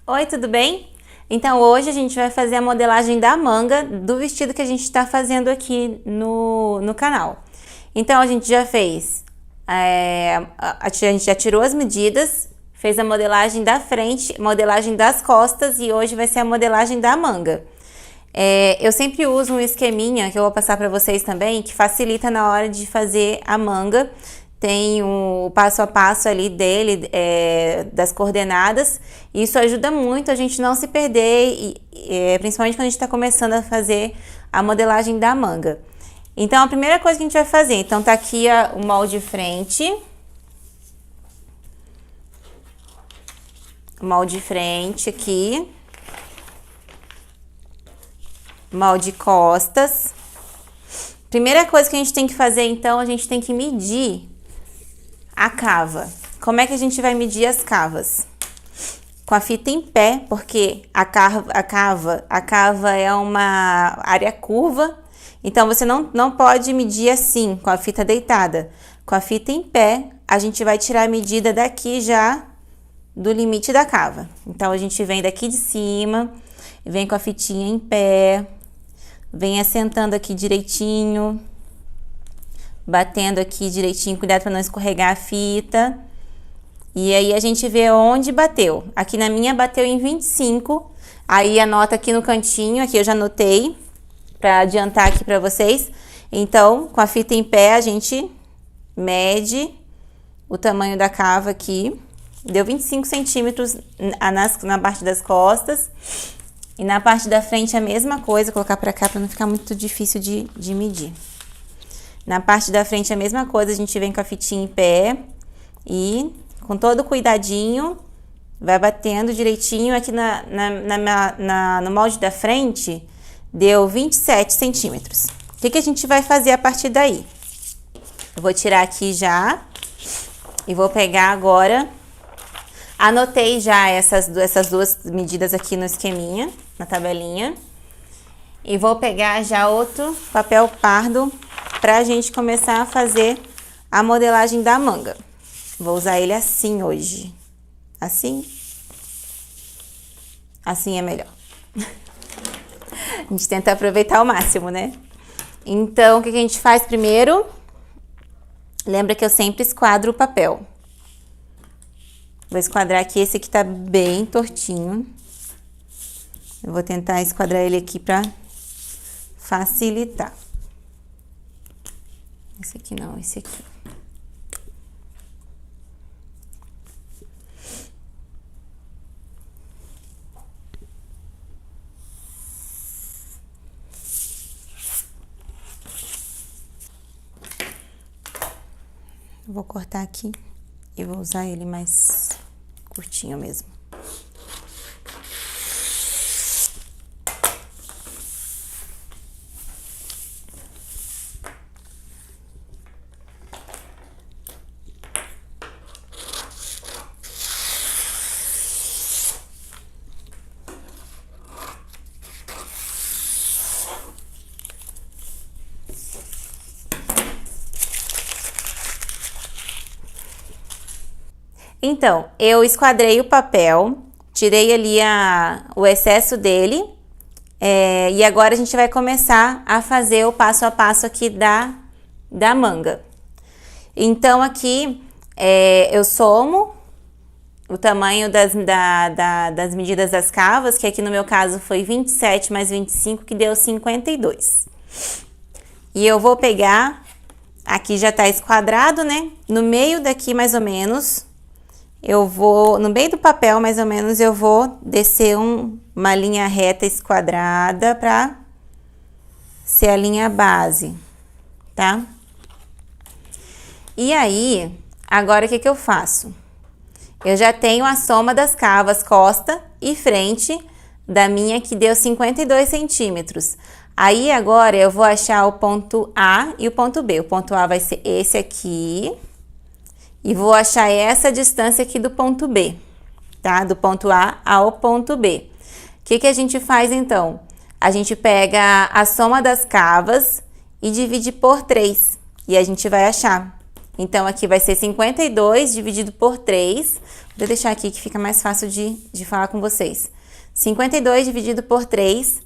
Oi, tudo bem? Então hoje a gente vai fazer a modelagem da manga do vestido que a gente está fazendo aqui no canal. Então a gente já fez, a gente já tirou as medidas, fez a modelagem da frente, modelagem das costas e hoje vai ser a modelagem da manga. Eu sempre uso um esqueminha que eu vou passar para vocês também, que facilita na hora de fazer a manga. Tem o passo a passo ali dele, das coordenadas. Isso ajuda muito a gente não se perder, principalmente quando a gente está começando a fazer a modelagem da manga. Então, a primeira coisa que a gente vai fazer, então tá aqui o molde frente. O molde frente aqui. Molde costas. Primeira coisa que a gente tem que fazer, então, a gente tem que medir a cava. Como é que a gente vai medir as cavas? Com a fita em pé, porque a cava é uma área curva, então você não pode medir assim, com a fita deitada. Com a fita em pé, a gente vai tirar a medida daqui já do limite da cava. Então, a gente vem daqui de cima, vem com a fitinha em pé, vem assentando aqui direitinho, batendo aqui direitinho, cuidado para não escorregar a fita. E aí a gente vê onde bateu. Aqui na minha bateu em 25. Aí anota aqui no cantinho, aqui eu já anotei para adiantar aqui para vocês. Então, com a fita em pé, a gente mede o tamanho da cava aqui. Deu 25 centímetros na parte das costas. E na parte da frente a mesma coisa, vou colocar para cá para não ficar muito difícil de medir. Na parte da frente a mesma coisa, a gente vem com a fitinha em pé e com todo cuidadinho, vai batendo direitinho. Aqui no molde da frente, deu 27 centímetros. O que a gente vai fazer a partir daí? Eu vou tirar aqui já e vou pegar agora. Anotei já essas duas medidas aqui no esqueminha, na tabelinha. E vou pegar já outro papel pardo pra gente começar a fazer a modelagem da manga. Vou usar ele assim hoje. Assim. Assim é melhor. A gente tenta aproveitar ao máximo, né? Então, o que a gente faz primeiro? Lembra que eu sempre esquadro o papel. Vou esquadrar aqui, esse aqui tá bem tortinho. Eu vou tentar esquadrar ele aqui pra facilitar. Esse aqui não, esse aqui. Vou cortar aqui e vou usar ele mais curtinho mesmo. Então, eu esquadrei o papel, tirei ali o excesso dele, e agora a gente vai começar a fazer o passo a passo aqui da manga. Então, aqui eu somo o tamanho das medidas das cavas, que aqui no meu caso foi 27 mais 25, que deu 52. E eu vou pegar, aqui já tá esquadrado, né? No meio daqui mais ou menos, no meio do papel, mais ou menos, eu vou descer uma linha reta esquadrada pra ser a linha base, tá? E aí, agora o que eu faço? Eu já tenho a soma das cavas, costa e frente, da minha que deu 52 centímetros. Aí, agora, eu vou achar o ponto A e o ponto B. O ponto A vai ser esse aqui. E vou achar essa distância aqui do ponto B, tá? Do ponto A ao ponto B. O que a gente faz, então? A gente pega a soma das cavas e divide por 3. E a gente vai achar Então, aqui vai ser 52 dividido por 3. Vou deixar aqui que fica mais fácil de falar com vocês. 52 dividido por 3.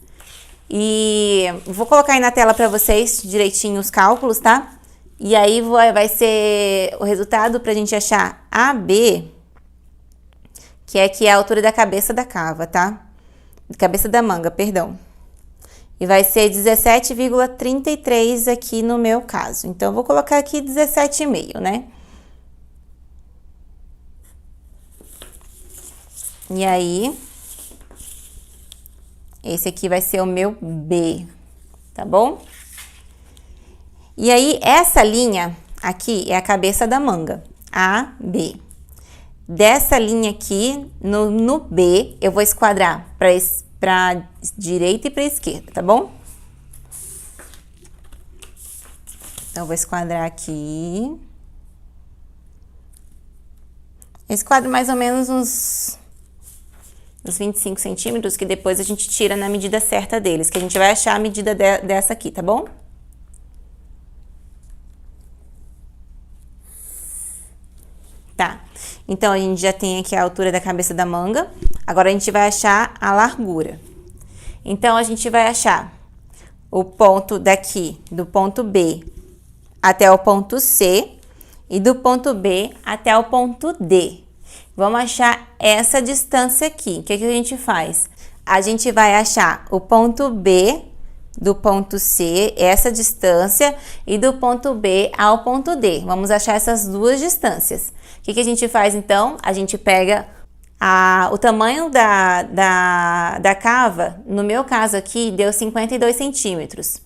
E vou colocar aí na tela para vocês direitinho os cálculos, tá? E aí vai ser o resultado pra gente achar AB, que aqui é a altura da cabeça da cava, tá? Cabeça da manga, perdão. E vai ser 17,33 aqui no meu caso. Então, eu vou colocar aqui 17,5, né? E aí, esse aqui vai ser o meu B, tá bom? E aí, essa linha aqui é a cabeça da manga, A, B. Dessa linha aqui, no B, eu vou esquadrar para direita e para esquerda, tá bom? Então, eu vou esquadrar aqui. Eu esquadro mais ou menos uns 25 centímetros, que depois a gente tira na medida certa deles, que a gente vai achar a medida dessa aqui, tá bom? Tá, então a gente já tem aqui a altura da cabeça da manga, agora a gente vai achar a largura. Então, a gente vai achar o ponto daqui, do ponto B até o ponto C, e do ponto B até o ponto D. Vamos achar essa distância aqui. O que a gente faz? A gente vai achar o ponto B do ponto C, essa distância, e do ponto B ao ponto D. Vamos achar essas duas distâncias. O que a gente faz, então? A gente pega o tamanho da cava, no meu caso aqui, deu 52 centímetros.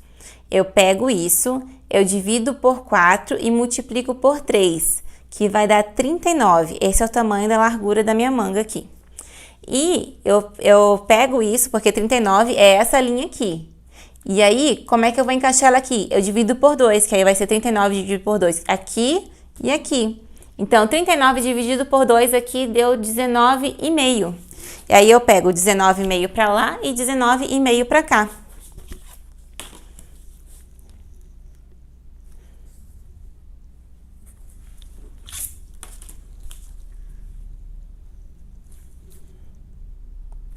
Eu pego isso, eu divido por 4 e multiplico por 3, que vai dar 39. Esse é o tamanho da largura da minha manga aqui. E eu pego isso, porque 39 é essa linha aqui. E aí, como é que eu vou encaixar ela aqui? Eu divido por 2, que aí vai ser 39 dividido por 2 aqui e aqui. Então, 39 dividido por 2 aqui deu 19,5. E aí, eu pego 19,5 para lá e 19,5 para cá.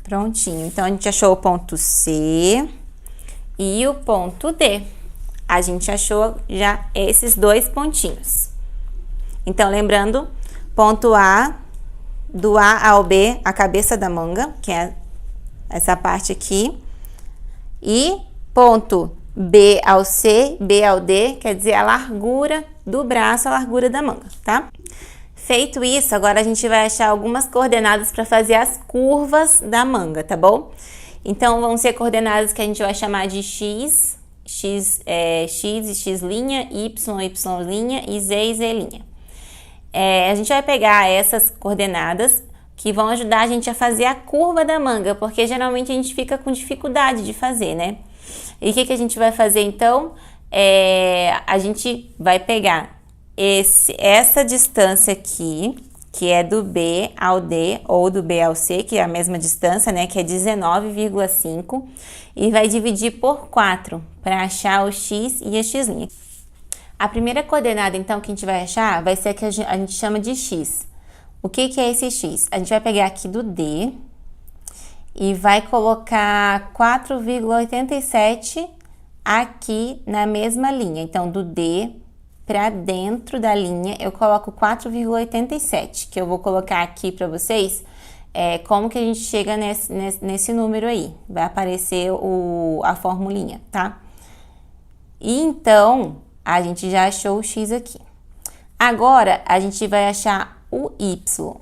Prontinho. Então, a gente achou o ponto C e o ponto D. A gente achou já esses dois pontinhos. Então, lembrando, ponto A, do A ao B, a cabeça da manga, que é essa parte aqui. E ponto B ao C, B ao D, quer dizer a largura do braço, a largura da manga, tá? Feito isso, agora a gente vai achar algumas coordenadas para fazer as curvas da manga, tá bom? Então, vão ser coordenadas que a gente vai chamar de X e X' Y' e Z'. A gente vai pegar essas coordenadas que vão ajudar a gente a fazer a curva da manga, porque geralmente a gente fica com dificuldade de fazer, né? E o que a gente vai fazer então? A gente vai pegar essa distância aqui, que é do B ao D, ou do B ao C, que é a mesma distância, né? Que é 19,5, e vai dividir por 4 para achar o X e a X'. A primeira coordenada, então, que a gente vai achar vai ser a que a gente chama de X. O que é esse X? A gente vai pegar aqui do D e vai colocar 4,87 aqui na mesma linha. Então, do D para dentro da linha, eu coloco 4,87, que eu vou colocar aqui para vocês como que a gente chega nesse número aí. Vai aparecer a formulinha, tá? E então, a gente já achou o X aqui. Agora, a gente vai achar o Y.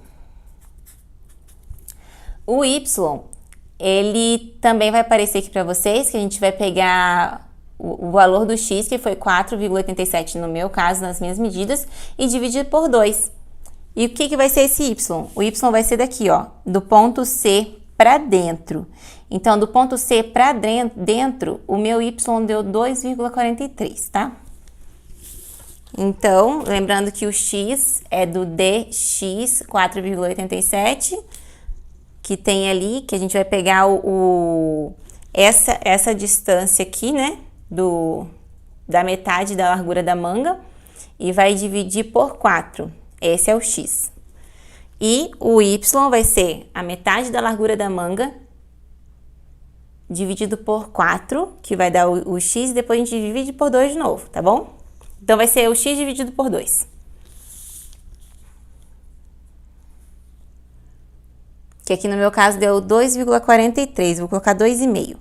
O Y, ele também vai aparecer aqui para vocês, que a gente vai pegar o valor do X, que foi 4,87 no meu caso, nas minhas medidas, e dividir por 2. E o que vai ser esse Y? O Y vai ser daqui, ó, do ponto C para dentro. Então, do ponto C para dentro, o meu Y deu 2,43, tá? Então, lembrando que o X é do DX 4,87, que tem ali, que a gente vai pegar essa distância aqui, né, da metade da largura da manga, e vai dividir por 4. Esse é o x. E o y vai ser a metade da largura da manga dividido por 4, que vai dar o x, e depois a gente divide por 2 de novo, tá bom? Então, vai ser o x dividido por 2. Que aqui no meu caso deu 2,43, vou colocar 2,5.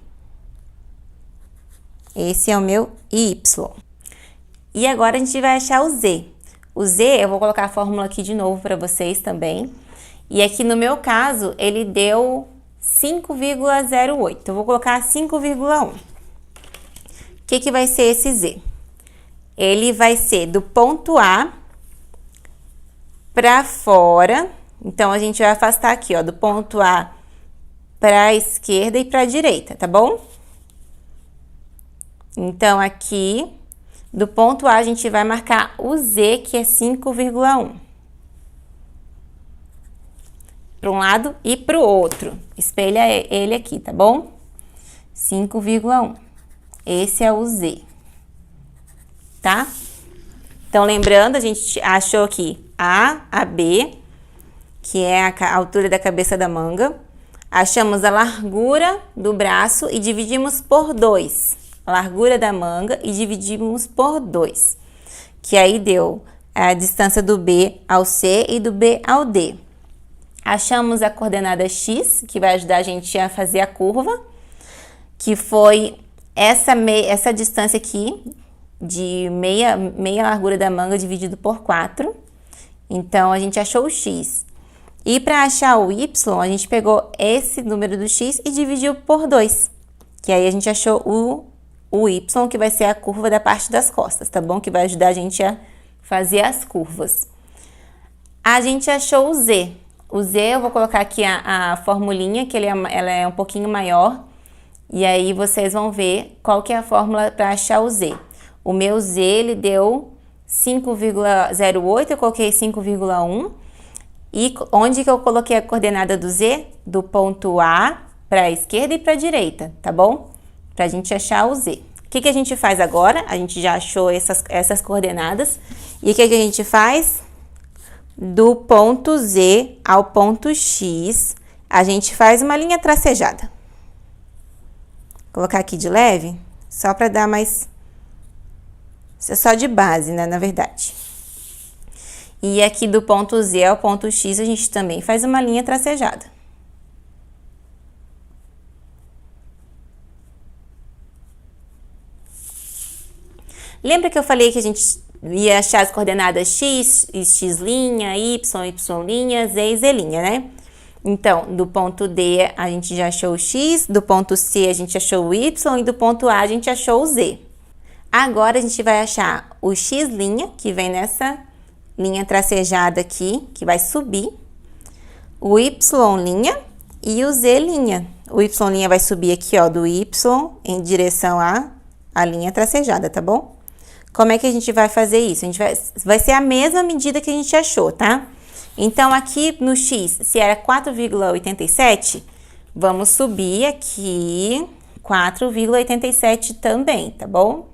Esse é o meu y. E agora a gente vai achar o z. O z, eu vou colocar a fórmula aqui de novo para vocês também. E aqui no meu caso, ele deu 5,08. Eu vou colocar 5,1. O que vai ser esse z? Ele vai ser do ponto A para fora. Então, a gente vai afastar aqui, ó, do ponto A para a esquerda e para a direita, tá bom? Então, aqui, do ponto A, a gente vai marcar o z, que é 5,1. Para um lado e para o outro. Espelha ele aqui, tá bom? 5,1. Esse é o z. Tá? Então, lembrando, a gente achou aqui a B, que é a altura da cabeça da manga. Achamos a largura do braço e dividimos por 2. A largura da manga e dividimos por 2. Que aí deu a distância do B ao C e do B ao D. Achamos a coordenada X, que vai ajudar a gente a fazer a curva, que foi essa distância aqui, de meia largura da manga dividido por 4. Então, a gente achou o X. E para achar o Y, a gente pegou esse número do X e dividiu por 2. Que aí a gente achou o Y, que vai ser a curva da parte das costas, tá bom? Que vai ajudar a gente a fazer as curvas. A gente achou o Z. O Z, eu vou colocar aqui a formulinha, que ela é um pouquinho maior. E aí, vocês vão ver qual que é a fórmula para achar o Z. O meu Z, ele deu 5,08, eu coloquei 5,1. E onde que eu coloquei a coordenada do Z? Do ponto A para a esquerda e para a direita, tá bom? Para a gente achar o Z. O que a gente faz agora? A gente já achou essas coordenadas. E o que a gente faz? Do ponto Z ao ponto X, a gente faz uma linha tracejada. Vou colocar aqui de leve, só para dar mais... Isso é só de base, né, na verdade. E aqui do ponto Z ao ponto X, a gente também faz uma linha tracejada. Lembra que eu falei que a gente ia achar as coordenadas X, X', Y', Z e Z', né? Então, do ponto D a gente já achou o X, do ponto C a gente achou o Y e do ponto A a gente achou o Z. Agora, a gente vai achar o X', que vem nessa linha tracejada aqui, que vai subir, o Y' e o Z'. O Y' vai subir aqui, ó, do Y em direção à linha tracejada, tá bom? Como é que a gente vai fazer isso? A gente vai ser a mesma medida que a gente achou, tá? Então, aqui no X, se era 4,87, vamos subir aqui 4,87 também, tá bom?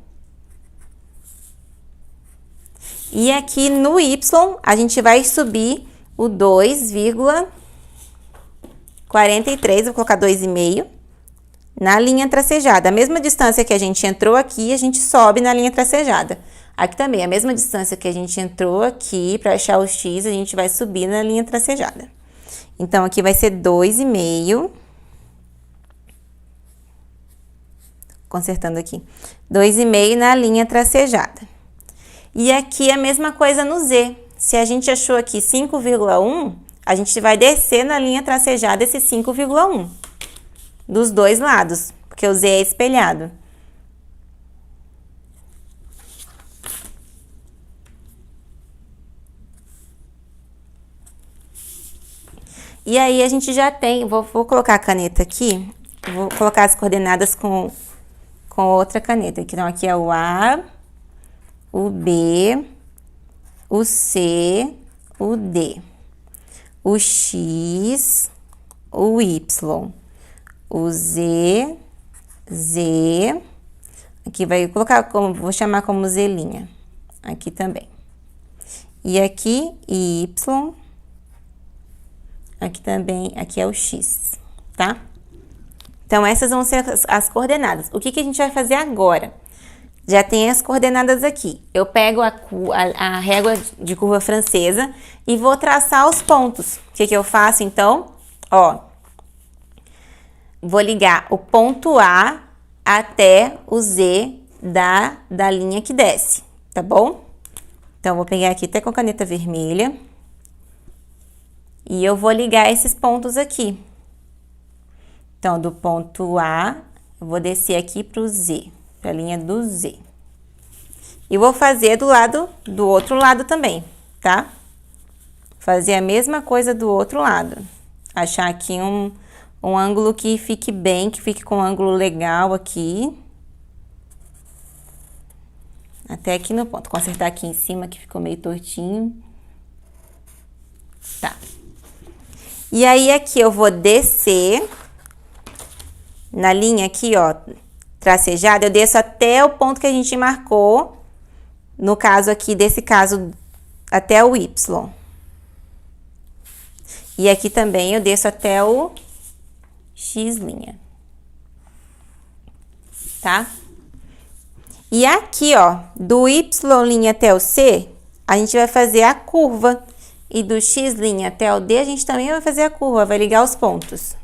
E aqui no Y, a gente vai subir o 2,43, vou colocar 2,5, na linha tracejada. A mesma distância que a gente entrou aqui, a gente sobe na linha tracejada. Aqui também, a mesma distância que a gente entrou aqui, para achar o X, a gente vai subir na linha tracejada. Então, aqui vai ser 2,5. Consertando aqui. 2,5 na linha tracejada. E aqui a mesma coisa no Z. Se a gente achou aqui 5,1, a gente vai descer na linha tracejada esse 5,1. Dos dois lados, porque o Z é espelhado. E aí, a gente já tem... Vou colocar a caneta aqui. Vou colocar as coordenadas com outra caneta. Então, aqui é o A, o B, o C, o D, o X, o Y, o Z, aqui vai colocar como, vou chamar como Z', aqui também. E aqui, Y. Aqui também, aqui é o X, tá? Então, essas vão ser as coordenadas. O que que a gente vai fazer agora? Já tem as coordenadas aqui. Eu pego a régua de curva francesa e vou traçar os pontos. O que que eu faço, então? Ó, vou ligar o ponto A até o Z da linha que desce, tá bom? Então, vou pegar aqui até com a caneta vermelha. E eu vou ligar esses pontos aqui. Então, do ponto A, eu vou descer aqui para o Z, para a linha do Z. E vou fazer do outro lado também, tá? Fazer a mesma coisa do outro lado. Achar aqui um ângulo que fique bem, que fique com um ângulo legal aqui. Até aqui no ponto. Consertar aqui em cima, que ficou meio tortinho. Tá. E aí, aqui eu vou descer na linha aqui, ó, tracejada, eu desço até o ponto que a gente marcou, no caso aqui, desse caso, até o Y. E aqui também eu desço até o X', tá? E aqui, ó, do Y' até o C, a gente vai fazer a curva. E do X' até o D, a gente também vai fazer a curva, vai ligar os pontos.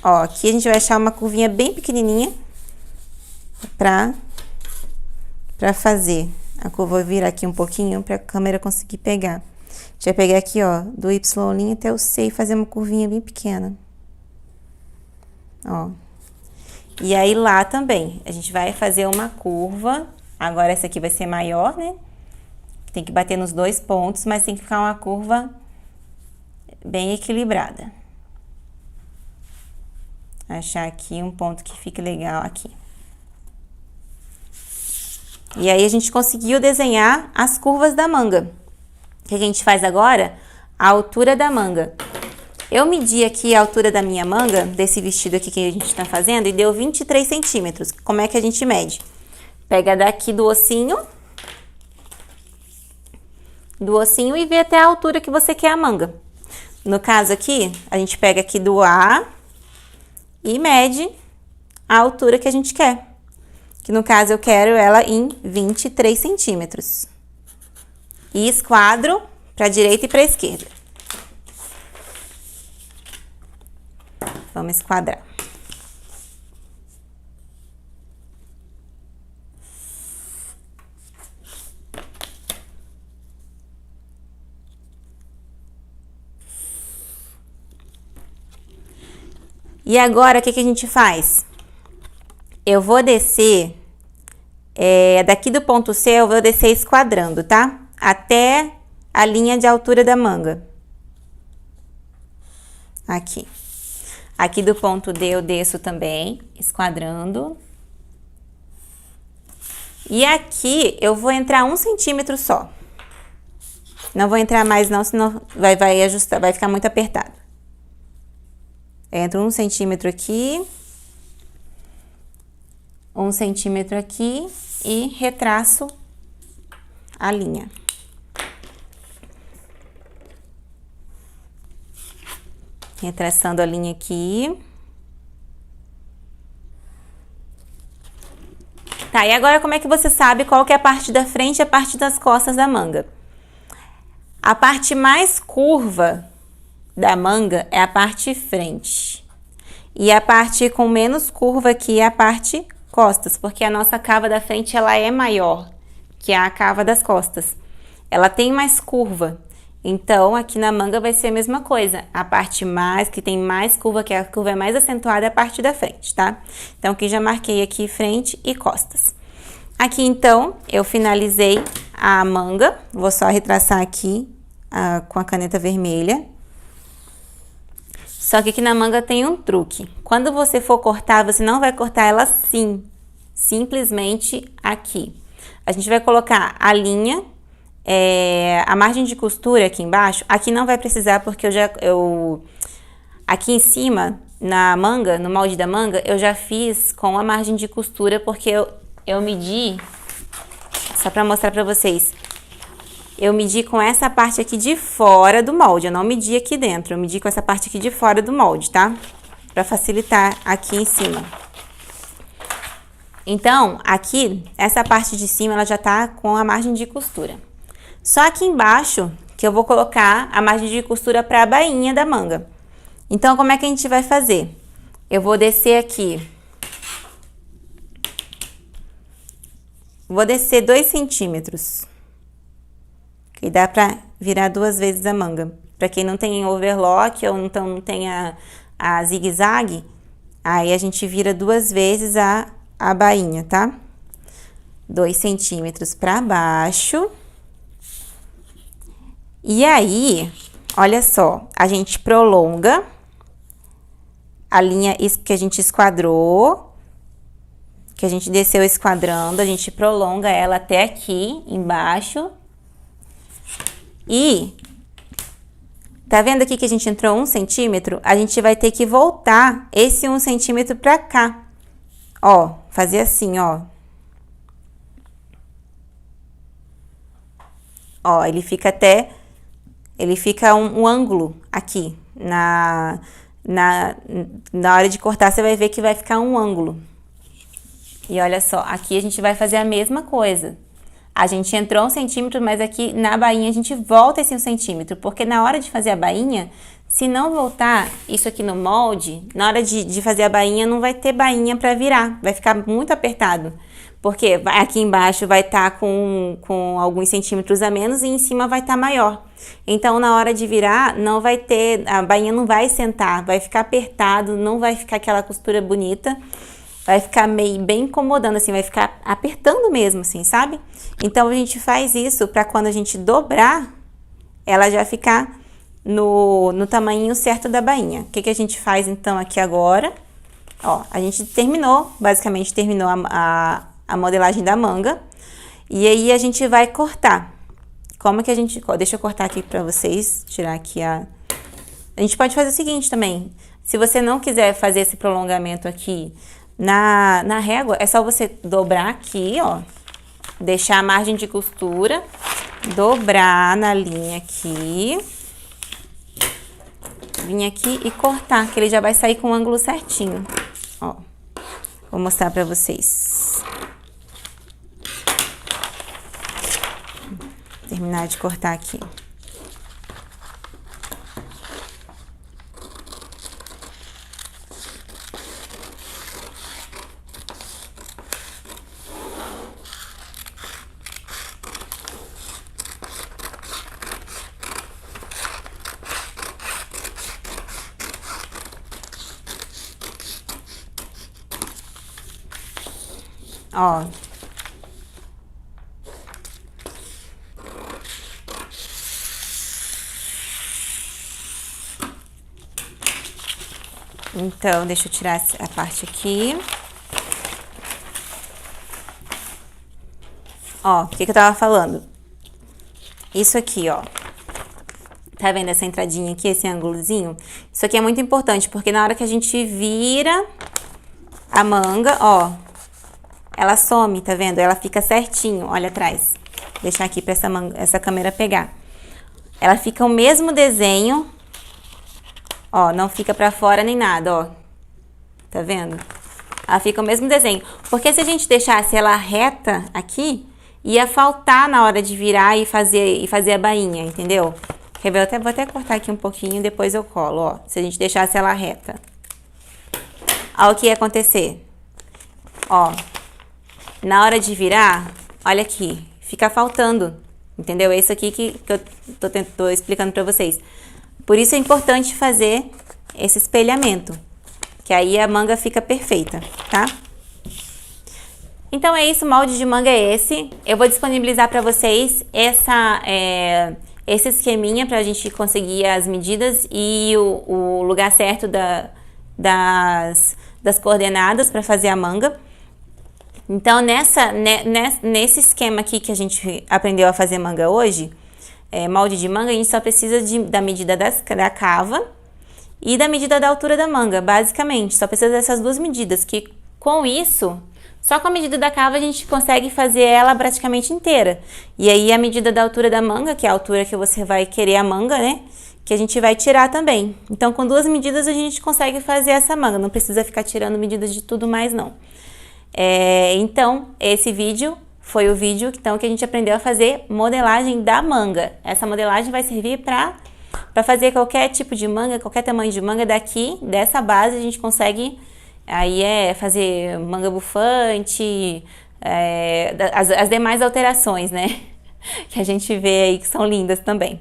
Ó, aqui a gente vai achar uma curvinha bem pequenininha pra fazer. A curva vai virar aqui um pouquinho pra câmera conseguir pegar. A gente vai pegar aqui, ó, do Y' até o C e fazer uma curvinha bem pequena. Ó. E aí lá também, a gente vai fazer uma curva. Agora essa aqui vai ser maior, né? Tem que bater nos dois pontos, mas tem que ficar uma curva bem equilibrada. Achar aqui um ponto que fique legal aqui. E aí, a gente conseguiu desenhar as curvas da manga. O que a gente faz agora? A altura da manga. Eu medi aqui a altura da minha manga, desse vestido aqui que a gente tá fazendo, e deu 23 centímetros. Como é que a gente mede? Pega daqui do ossinho e vê até a altura que você quer a manga. No caso aqui, a gente pega aqui do A e mede a altura que a gente quer. Que no caso eu quero ela em 23 centímetros. E esquadro para a direita e para a esquerda. Vamos esquadrar. E agora, o que a gente faz? Eu vou descer, daqui do ponto C, eu vou descer esquadrando, tá? Até a linha de altura da manga. Aqui. Aqui do ponto D, eu desço também, esquadrando. E aqui, eu vou entrar 1 centímetro só. Não vou entrar mais não, senão vai ajustar, vai ficar muito apertado. Entro 1 centímetro aqui, 1 centímetro aqui e retraço a linha. Retraçando a linha aqui. Tá, e agora como é que você sabe qual que é a parte da frente e a parte das costas da manga? A parte mais curva da manga é a parte frente. E a parte com menos curva aqui é a parte costas, porque a nossa cava da frente ela é maior que a cava das costas. Ela tem mais curva. Então, aqui na manga vai ser a mesma coisa. A parte que tem mais curva, que a curva é mais acentuada, é a parte da frente, tá? Então, aqui já marquei aqui frente e costas. Aqui, então, eu finalizei a manga. Vou só retraçar aqui com a caneta vermelha. Só que aqui na manga tem um truque. Quando você for cortar, você não vai cortar ela assim, simplesmente aqui. A gente vai colocar a linha, a margem de costura aqui embaixo. Aqui não vai precisar porque aqui em cima, na manga, no molde da manga, eu já fiz com a margem de costura porque eu medi, só pra mostrar pra vocês. eu medi com essa parte aqui de fora do molde, eu não medi aqui dentro, eu medi com essa parte aqui de fora do molde, tá? Pra facilitar aqui em cima. Então, aqui, essa parte de cima, ela já tá com a margem de costura. Só aqui embaixo, que eu vou colocar a margem de costura pra bainha da manga. Então, como é que a gente vai fazer? Eu vou descer aqui. Vou descer 2 centímetros. Que dá pra virar 2 vezes a manga. Pra quem não tem overlock ou então não tem a zigue-zague, aí a gente vira 2 vezes a bainha, tá? 2 centímetros pra baixo. E aí, olha só, a gente prolonga a linha que a gente esquadrou, que a gente desceu esquadrando, a gente prolonga ela até aqui embaixo. E tá vendo aqui que a gente entrou 1 centímetro? A gente vai ter que voltar esse 1 centímetro pra cá. Ó, fazer assim, ó. Ó, ele fica um ângulo aqui. Na hora de cortar, você vai ver que vai ficar um ângulo. E olha só, aqui a gente vai fazer a mesma coisa. A gente entrou 1 centímetro, mas aqui na bainha a gente volta esse 1 centímetro, porque na hora de fazer a bainha, se não voltar isso aqui no molde, na hora de fazer a bainha, não vai ter bainha pra virar, vai ficar muito apertado. Porque aqui embaixo vai estar com alguns centímetros a menos e em cima vai estar maior. Então, na hora de virar, não vai ter, a bainha não vai sentar, vai ficar apertado, não vai ficar aquela costura bonita. Vai ficar meio bem incomodando, assim, vai ficar apertando mesmo, assim, sabe? Então, a gente faz isso pra quando a gente dobrar, ela já ficar no tamanho certo da bainha. O que a gente faz, então, aqui agora? Ó, a gente terminou, basicamente terminou a modelagem da manga. E aí, a gente vai cortar. Como que a gente... Deixa eu cortar aqui pra vocês, tirar aqui a... A gente pode fazer o seguinte também. Se você não quiser fazer esse prolongamento aqui na régua, é só você dobrar aqui, ó. Deixar a margem de costura, dobrar na linha aqui. Vir aqui e cortar, que ele já vai sair com o ângulo certinho. Ó, vou mostrar pra vocês. Terminar de cortar aqui. Ó. Então, deixa eu tirar a parte aqui. Ó, o que eu tava falando? Isso aqui, ó. Tá vendo essa entradinha aqui, esse ângulozinho? Isso aqui é muito importante, porque na hora que a gente vira a manga, ó, ela some, tá vendo? Ela fica certinho, olha atrás. Vou deixar aqui pra essa câmera pegar. Ela fica o mesmo desenho, ó, não fica pra fora nem nada, ó. Tá vendo? Ela fica o mesmo desenho. Porque se a gente deixasse ela reta aqui, ia faltar na hora de virar e fazer a bainha, entendeu? Quer ver? Vou até cortar aqui um pouquinho e depois eu colo, ó. Se a gente deixasse ela reta. Ó, o que ia acontecer? Ó, na hora de virar, olha aqui, fica faltando, entendeu? É isso aqui que eu tô explicando pra vocês. Por isso é importante fazer esse espelhamento, que aí a manga fica perfeita, tá? Então é isso, o molde de manga é esse. Eu vou disponibilizar pra vocês esse esqueminha pra gente conseguir as medidas e o lugar certo das coordenadas pra fazer a manga. Então, nesse esquema aqui que a gente aprendeu a fazer manga hoje, molde de manga, a gente só precisa da medida da cava e da medida da altura da manga, basicamente. Só precisa dessas duas medidas, que com isso, Só com a medida da cava a gente consegue fazer ela praticamente inteira. E aí a medida da altura da manga, que é a altura que você vai querer a manga, né? Que a gente vai tirar também. Então com 2 medidas a gente consegue fazer essa manga, não precisa ficar tirando medidas de tudo mais não. Então esse vídeo foi o vídeo então, que a gente aprendeu a fazer modelagem da manga. Essa modelagem vai servir para fazer qualquer tipo de manga, qualquer tamanho de manga. Daqui, dessa base, a gente consegue aí fazer manga bufante, as demais alterações, né? Que a gente vê aí que são lindas também.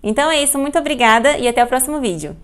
Então é isso, muito obrigada e até o próximo vídeo.